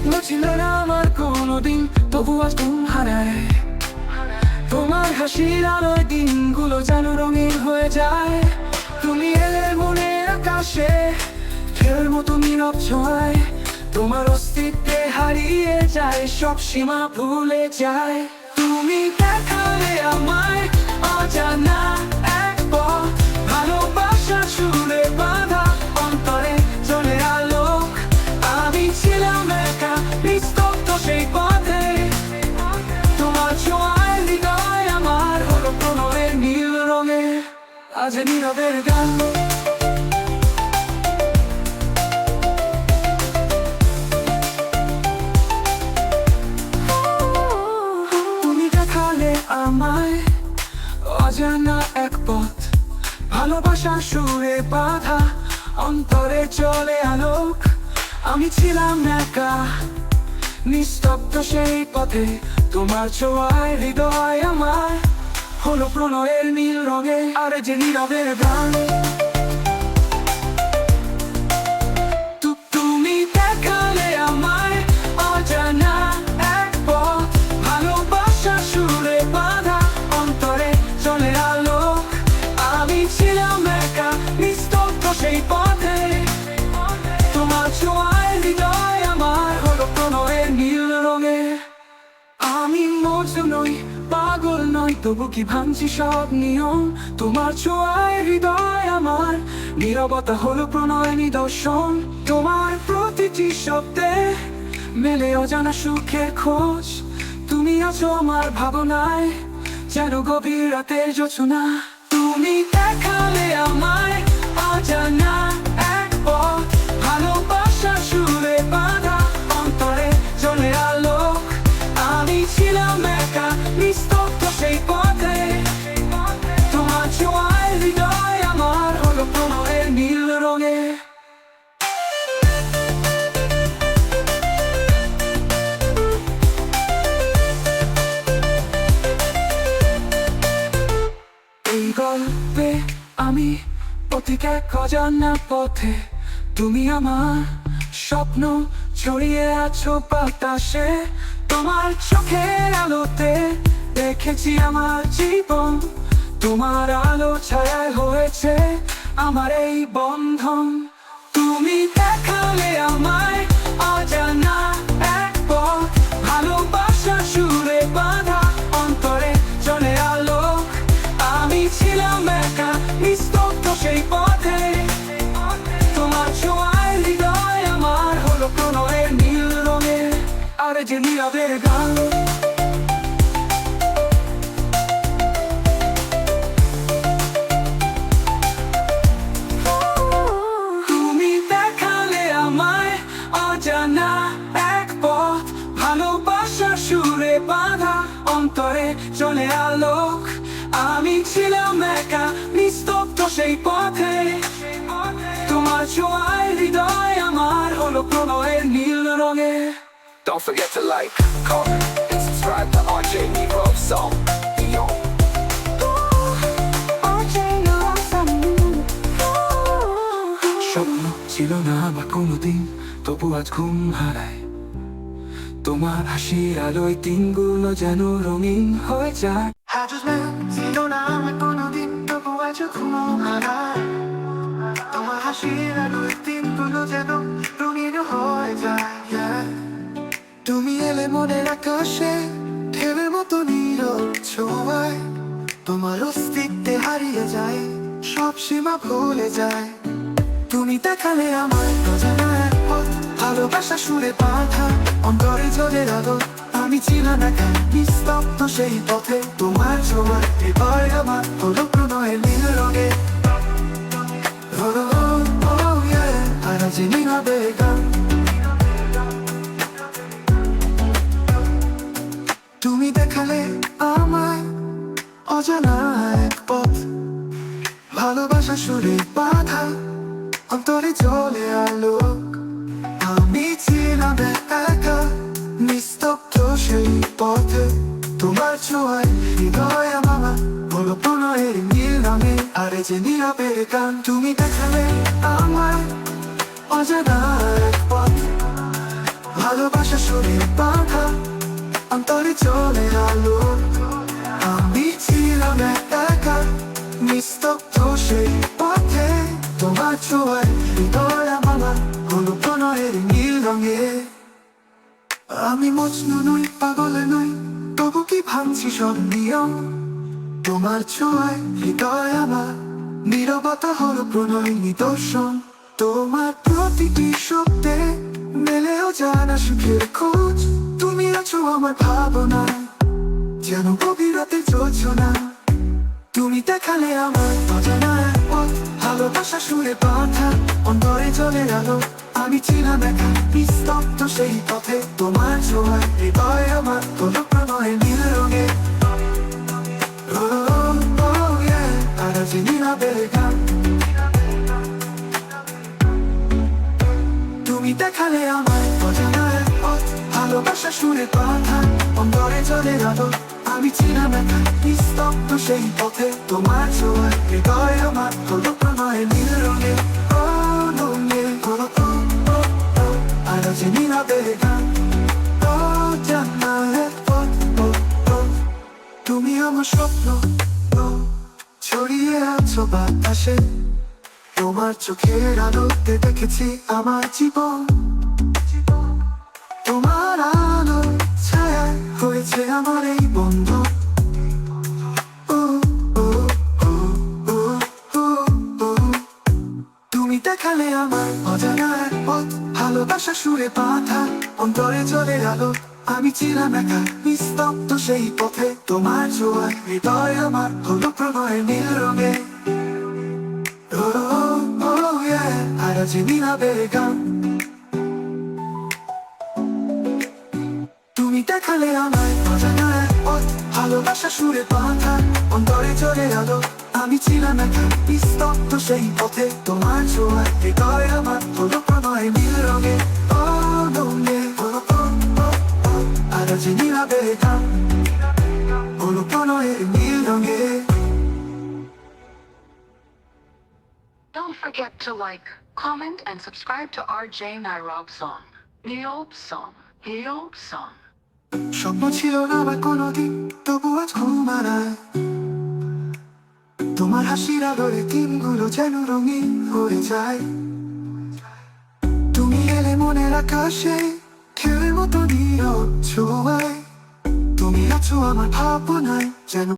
স্বপ্ন ছিল না আমার কোনোদিন, তবু আজ ঘুম হারায়। তোমার হাসির আলোয় দিনগুলো যেন রঙিন হয়ে যায়। তুমি এলে মনের আকাশে ঢেউয়ের মতো নীরব ছোঁয়ায়। তোমার অস্তিত্বে হারিয়ে যায় সব সীমা, ভুলে যায়। তুমি দেখালে আমায় অজানা এক পথ, ভালোবাসার সুরে বাঁধা অন্তরে জ্বলে আলোক। আমি ছিলাম একা নিস্তব্ধ সেই পথে, তোমার ছোঁয়ায় হৃদয় আমার হলো প্রণয়ের নীল রঙে। আজ নীরবের গান। তুমি দেখালে আমায় অজানা এক পথ, ভালোবাসার সুরে বাঁধা অন্তরে চলে আলোক। আমি ছিলাম একা নিস্তব্ধ সেই পথে, তোমার ছোঁয়ায় হৃদয় আমার হলো প্রণয়ের নীল রঙে। আর যে নীরবের গান। তুমি দেখালে আমায় অজানা এক পথ, ভালোবাসার সুরে বাঁধা অন্তরে চলে আলোক। আমি ছিলাম একা নিস্তব্ধ সেই পথে, তোমার ছোঁয়ায় হৃদয় আমার হলো প্রণয়ের নীল রঙে। আমি মজনু নই, পাগল নই, তবু কি ভাঙছি সব নিয়ম। তোমার ছোঁয়ায় হৃদয় আমার নীরবতা হলো প্রণয় নিদর্শন। তোমার প্রতিটি শব্দে মেলে অজানা সুখের খোঁজ। তুমি আছো আমার ভাবনায় যেন গভীর রাতের জোছনা। তুমি দেখালে আমায় অজানা এক পথ, ভালোবাসার সুরে বাঁধা অন্তরে জ্বলে আলোক। আমি ছিলাম একা নিস্তব্ধ সেই পথে, তোমার ছোঁয়ায় হৃদয় আমার হলো প্রণয়ের নীল রঙে। এই গল্পে আমি পথিক এক অজানা পথে, তুমি আমার স্বপ্ন ছড়িয়ে আছো বাতাসে। তোমার চোখের আলোতে দেখেছি আমার জীবন, তোমার আলো ছায়ায় হয়েছে আমার এই বন্ধন। তুমি দেখালে আমায় অজানা এক পথ, ভালোবাসার সুরে বাঁধা অন্তরে জ্বলে আলোক। আমি ছিলাম একা নিস্তব্ধ সেই পথে, তোমার ছোঁয়ায় হৃদয় আমার হলো প্রণয়ের নীল রঙে। আর যে নীরবের গান। তুমি দেখালে আমায় অজানা এক পথ, ভালোবাসার সুরে বাঁধা অন্তরে চলে আলোক। আমি ছিলাম একা নিস্তব্ধ সেই পথে, তোমার ছোঁয়ায় হৃদয় আমার হলো প্রণয়ের নীল রঙে। Don't forget to like, comment, and subscribe to RJ Negro Song. Yo. স্বপ্ন ছিল না আমার কোনোদিন, তবু আজ ঘুম হারায়। তোমার হাসির আলোয় দিনগুলো যেন রঙিন হয়ে যায়। ছিল না আমার কোনোদিন, তবু আজ ঘুম হারায়। তোমার হাসির আলোয় দিনগুলো যেন রঙিন হয়ে যায়। তুমি এলে মনের আকাশে ঢেউয়ের মতো নীরব ছোঁয়ায়। তোমার অস্তিত্বে হারিয়ে যায় সব সীমা, ভুলে যায়। তুমি দেখালে আমার অজানা এক পথ, ভালোবাসা সুরে বাঁধা অন্তরে জ্বলে আলো। আমি ছিলাম একা নিস্তব্ধ সেই পথে, তোমার ছোঁয়ায় হৃদয় আমার হলো প্রণয়ের নীল রঙে। আর যে নীরবের গান। তুমি দেখালে আমায় অজানা এক পথ, ভালোবাসা সুরে বাঁধা অন্তরে জ্বলে আলো। আমি ছিলাম একা নিস্তব্ধ সেই পথে, তোমার ছোঁয়ায় হৃদয় আমার হলো প্রণয়ের নীল রঙে। আর যে নীরবের গান। তুমি দেখালে আমায় অজানা এক পথ, ভালোবাসা সুরে বাঁধা অন্তরে চলে আলো আমি ছিলাম একা নিস্তব্ধ সেই পথে তোমার ছোঁয়ায় হৃদয় আমার হলো প্রণয়ের নীল রঙে আমি মজনু নই পাগল নই তবু কি ভাঙছি সব নিয়ম তোমার ছোঁয়ায় হৃদয় আমার নীরবতা হলো প্রণয় নিদর্শন তোমার প্রতিটি শব্দে মেলেও জানা সুখের খোঁজ তুমি আছো আমার ভাবনা যেন গভীরতে যোজনা তুমি দেখালে আমার অজানা এক পথ ভালোবাসা সুরে বাঁধা অন্তরে চলে গেল আমি ছিলাম একা নিস্তব্ধ সেই পথে তোমার ছোঁয়ায় হৃদয় আমার হলো প্রণয়ের নীল রঙে আর যে নীলাবের গান তুমি দেখালে আমার অজানা এক পথ ভালোবাসা সুরে বাঁধা অন্তরে চলে গেল আমি ছিলাম একা নিস্তব্ধ সেই পথে তোমার ছোঁয়ায় হৃদয় আমার হলো প্রণয়ের নীল রঙে আর যে নীলাবের গান তুমি আমার স্বপ্ন ছড়িয়ে আছো বাতাসে তোমার চোখের আলোতে দেখেছি আমার জীবন তোমার আলো ছায়া হয়েছে আমার এই বন্ধন তুমি দেখালে আমার অজানা এক পথ ভালোবাসা সুরে বাঁধা অন্তরে চলে আলো আমি ছিলাম একা নিস্তব্ধ সেই পথে তোমার ছোঁয়ায় হৃদয় আমার হলো প্রণয়ের নীল রঙে আর যে নীলাবের গান তুমি দেখালে আমার অজানা এক পথ ভালোবাসা সুরে বাঁধা অন্তরে চলে আলো আমি ছিলাম একা নিস্তব্ধ সেই পথে তোমার ছোঁয়ায় হৃদয় আমার হলো প্রণয়ের নীল রঙে আর যে নীলাবের গান হলো প্রণয়ের নীল রঙে Don't forget to like, comment, and subscribe to RJ Nairob song. Neob song. Neob song. স্বপ্ন ছিল না বা কোনোদিন তবু আজ ঘুম আনায় তোমার হাসির আদরে দিনগুলো যেন রঙিন হয়ে যায় তুমি এলে মনের আকাশে ঢেউয়ের মতো নীরব ছোঁয়ায় তুমি আছো আমার ভাবনায় যেন